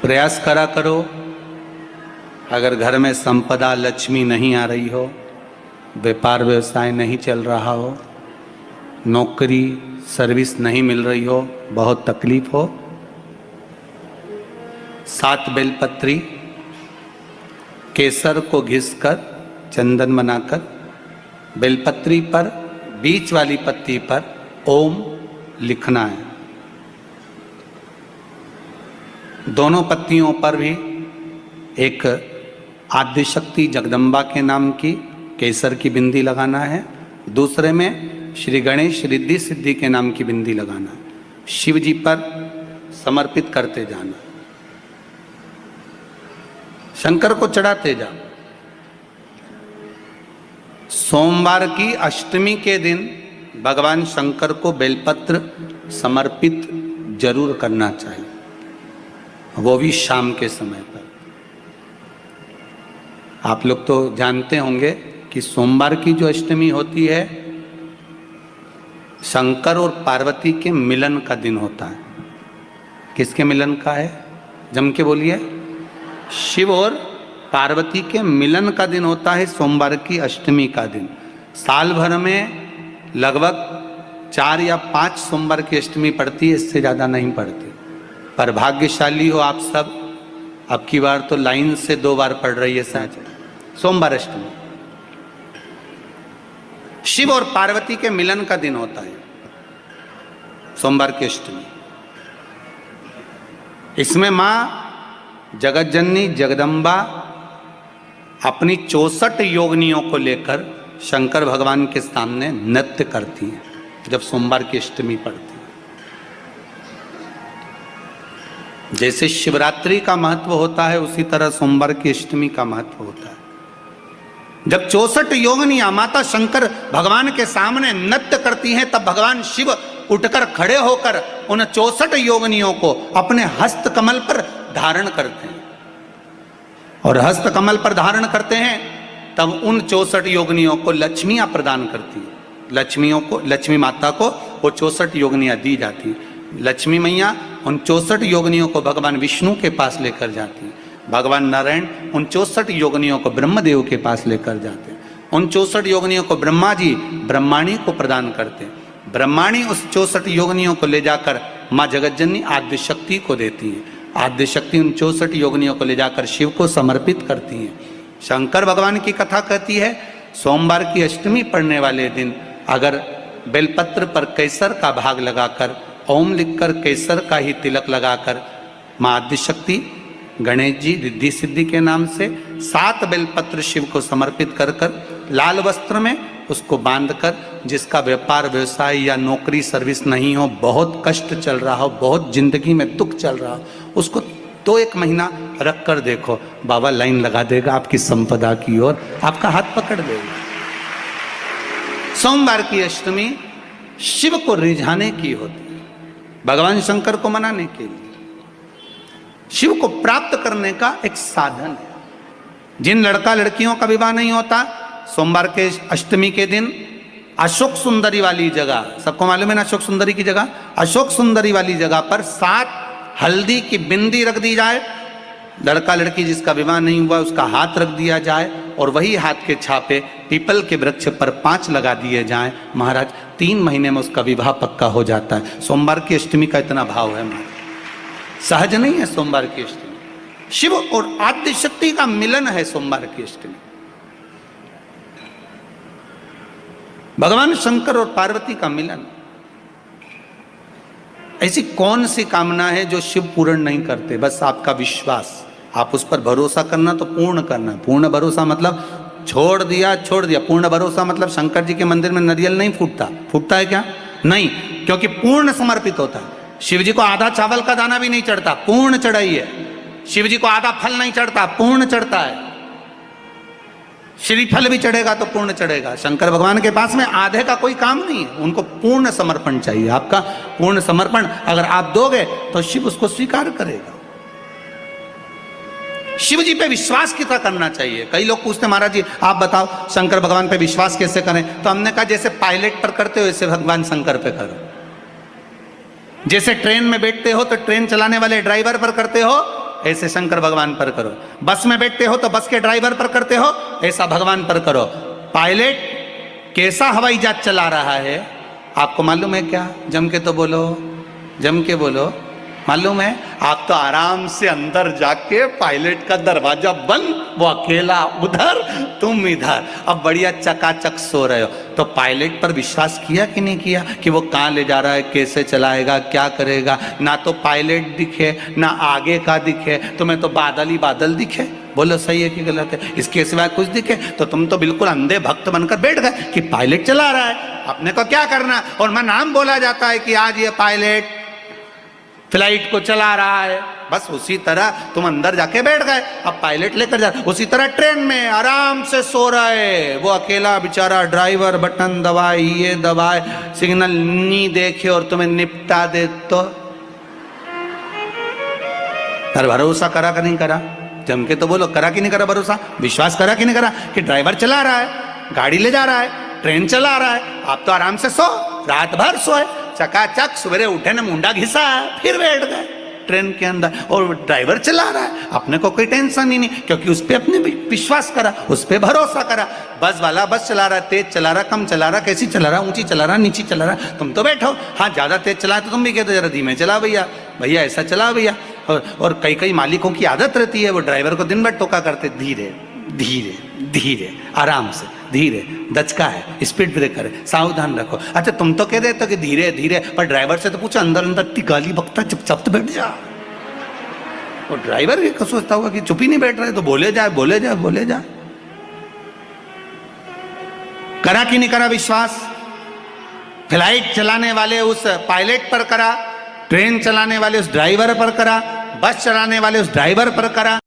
प्रयास करा करो। अगर घर में संपदा लक्ष्मी नहीं आ रही हो, व्यापार व्यवसाय नहीं चल रहा हो, नौकरी सर्विस नहीं मिल रही हो, बहुत तकलीफ हो, 7 बेलपत्री केसर को घिसकर चंदन बनाकर बेलपत्री पर बीच वाली पत्ती पर ओम लिखना है। दोनों पत्तियों पर भी एक आद्यशक्ति जगदम्बा के नाम की केसर की बिंदी लगाना है, दूसरे में श्री गणेश रिद्धि सिद्धि के नाम की बिंदी लगाना है। शिव जी पर समर्पित करते जाना, शंकर को चढ़ाते जाओ। सोमवार की अष्टमी के दिन भगवान शंकर को बेलपत्र समर्पित जरूर करना चाहिए, वो भी शाम के समय पर। आप लोग तो जानते होंगे कि सोमवार की जो अष्टमी होती है, शंकर और पार्वती के मिलन का दिन होता है। किसके मिलन का है? जम के बोलिए। शिव और पार्वती के मिलन का दिन होता है सोमवार की अष्टमी का दिन। साल भर में लगभग 4 या 5 सोमवार की अष्टमी पड़ती है, इससे ज़्यादा नहीं पड़ती। पर भाग्यशाली हो आप सब, अब की बार तो लाइन से 2 बार पड़ रही है साथ सोमवार अष्टमी। शिव और पार्वती के मिलन का दिन होता है सोमवार की अष्टमी। इसमें मां जगत जननी जगदम्बा अपनी 64 योगिनियों को लेकर शंकर भगवान के सामने नृत्य करती हैं जब सोमवार की अष्टमी पड़ती है। जैसे शिवरात्रि का महत्व होता है, उसी तरह सोमवार की अष्टमी का महत्व होता है। जब 64 योगिनियां माता शंकर भगवान के सामने नृत्य करती हैं, तब भगवान शिव उठकर खड़े होकर उन 64 योगिनियों को अपने हस्त कमल पर धारण करते हैं। और हस्त कमल पर धारण करते हैं तब उन 64 योगिनियों को लक्ष्मियां प्रदान करती है। लक्ष्मियों को, लक्ष्मी माता को वो 64 योगिनियां दी जाती हैं। लक्ष्मी मैया उन 64 योगिनियों को भगवान विष्णु के पास लेकर जाती हैं। भगवान नारायण उन 64 योगिनियों को ब्रह्मदेव के पास लेकर जाते हैं। उन 64 योगिनियों को ब्रह्मा जी ब्रह्माणी को प्रदान करते हैं। ब्रह्माणी उस 64 योगिनियों को ले जाकर माँ जगतजननी आद्य शक्ति को देती है। आद्य शक्ति उन 64 योगिनियों को ले जाकर शिव को समर्पित करती हैं। शंकर भगवान की कथा कहती है, सोमवार की अष्टमी पड़ने वाले दिन अगर बेलपत्र पर केसर का भाग लगाकर, ओम लिखकर केसर का ही तिलक लगाकर माँ आद्य शक्ति गणेश जी रिद्धि सिद्धि के नाम से 7 बेलपत्र शिव को समर्पित कर कर लाल वस्त्र में उसको बांधकर, जिसका व्यापार व्यवसाय या नौकरी सर्विस नहीं हो, बहुत कष्ट चल रहा हो, बहुत जिंदगी में दुख चल रहा हो, उसको 2-1 महीना रख कर देखो, बाबा लाइन लगा देगा आपकी संपदा की ओर, आपका हाथ पकड़ देगा। सोमवार की अष्टमी शिव को रिझाने की होती है, भगवान शंकर को मनाने के लिए, शिव को प्राप्त करने का एक साधन है। जिन लड़का लड़कियों का विवाह नहीं होता, सोमवार के अष्टमी के दिन अशोक सुंदरी वाली जगह, सबको मालूम है ना अशोक सुंदरी की जगह, अशोक सुंदरी वाली जगह पर 7 हल्दी की बिंदी रख दी जाए। लड़का लड़की जिसका विवाह नहीं हुआ उसका हाथ रख दिया जाए और वही हाथ के छापे पीपल के वृक्ष पर 5 लगा दिए जाएं। महाराज 3 महीने में उसका विवाह पक्का हो जाता है। सोमवार की अष्टमी का इतना भाव है महाराज, सहज नहीं है सोमवार की अष्टमी। शिव और आद्य शक्ति का मिलन है सोमवार की अष्टमी। भगवान शंकर और पार्वती का मिलन। ऐसी कौन सी कामना है जो शिव पूर्ण नहीं करते? बस आपका विश्वास, आप उस पर भरोसा करना तो पूर्ण करना। पूर्ण भरोसा मतलब छोड़ दिया। पूर्ण भरोसा मतलब शंकर जी के मंदिर में नारियल नहीं फूटता, फूटता है क्या? नहीं, क्योंकि पूर्ण समर्पित होता है। शिव जी को आधा चावल का दाना भी नहीं चढ़ता, पूर्ण चढ़ाई है। शिव जी को आधा फल नहीं चढ़ता, पूर्ण चढ़ता है। श्रीफल भी चढ़ेगा तो पूर्ण चढ़ेगा। शंकर भगवान के पास में आधे का कोई काम नहीं है, उनको पूर्ण समर्पण चाहिए। आपका पूर्ण समर्पण अगर आप दोगे तो शिव उसको स्वीकार करेगा। शिव जी पे विश्वास कितना करना चाहिए? कई लोग पूछते महाराज जी आप बताओ शंकर भगवान पे विश्वास कैसे करें? तो हमने कहा जैसे पायलट पर करते हो वैसे भगवान शंकर पे करो। जैसे ट्रेन में बैठते हो तो ट्रेन चलाने वाले ड्राइवर पर करते हो, ऐसे शंकर भगवान पर करो। बस में बैठते हो तो बस के ड्राइवर पर करते हो, ऐसा भगवान पर करो। पायलट कैसा हवाई जहाज चला रहा है आपको मालूम है क्या? जम के तो बोलो, जम के बोलो। मालूम है? आप तो आराम से अंदर जाके पायलट का दरवाजा बंद, वो अकेला उधर, तुम इधर, अब बढ़िया चकाचक सो रहे हो। तो पायलट पर विश्वास किया कि नहीं किया कि वो कहाँ ले जा रहा है, कैसे चलाएगा, क्या करेगा? ना तो पायलट दिखे, ना आगे का दिखे, तुम्हें तो बादल ही बादल दिखे। बोलो सही है कि गलत है? इसके सिवाय कुछ दिखे तो तुम तो बिल्कुल अंधे भक्त बनकर बैठ गए कि पायलट चला रहा है, अपने को क्या करना। और मैं नाम बोला जाता है कि आज ये पायलट फ्लाइट को चला रहा है, बस उसी तरह तुम अंदर जाके बैठ गए, अब पायलट लेकर जा। उसी तरह ट्रेन में आराम से सो रहा है वो अकेला बेचारा, ड्राइवर बटन दबाए, ये दबाए, सिग्नल नहीं देखे और तुम्हें निपटा दे तो पर भरोसा करा कि नहीं करा? जम के तो बोलो, करा कि नहीं करा भरोसा? विश्वास करा कि नहीं करा कि ड्राइवर चला रहा है, गाड़ी ले जा रहा है, ट्रेन चला रहा है, आप तो आराम से सो, रात भर सोए, चकाचक सवेरे उठे ना मुंडा घिसा, फिर बैठ गए ट्रेन के अंदर और ड्राइवर चला रहा है, अपने को कोई टेंशन ही नहीं, क्योंकि उस पर अपने विश्वास करा, उस पर भरोसा करा। बस वाला बस चला रहा है, तेज चला रहा, कम चला रहा, कैसी चला रहा, ऊंची चला रहा, नीची चला रहा, तुम तो बैठो। हाँ ज्यादा तेज चला तो तुम भी कहते जरा धीमे चला भैया, भैया ऐसा चला भैया। और कई कई मालिकों की आदत रहती है, वो ड्राइवर को दिन भर टोका करते, धीरे धीरे धीरे, आराम से, धीरे, दचका है, स्पीड ब्रेकर है, सावधान रखो। अच्छा तुम तो कह देते हो कि धीरे धीरे, पर ड्राइवर से तो पूछो, अंदर अंदर इतनी गाली बकता, चुपचाप तो बैठ जा। और ड्राइवर भी सोचता होगा कि चुप ही नहीं बैठ रहे, तो बोले जाए बोले जाए बोले जाए। करा कि नहीं करा विश्वास? फ्लाइट चलाने वाले उस पायलट पर करा, ट्रेन चलाने वाले उस ड्राइवर पर करा, बस चलाने वाले उस ड्राइवर पर करा।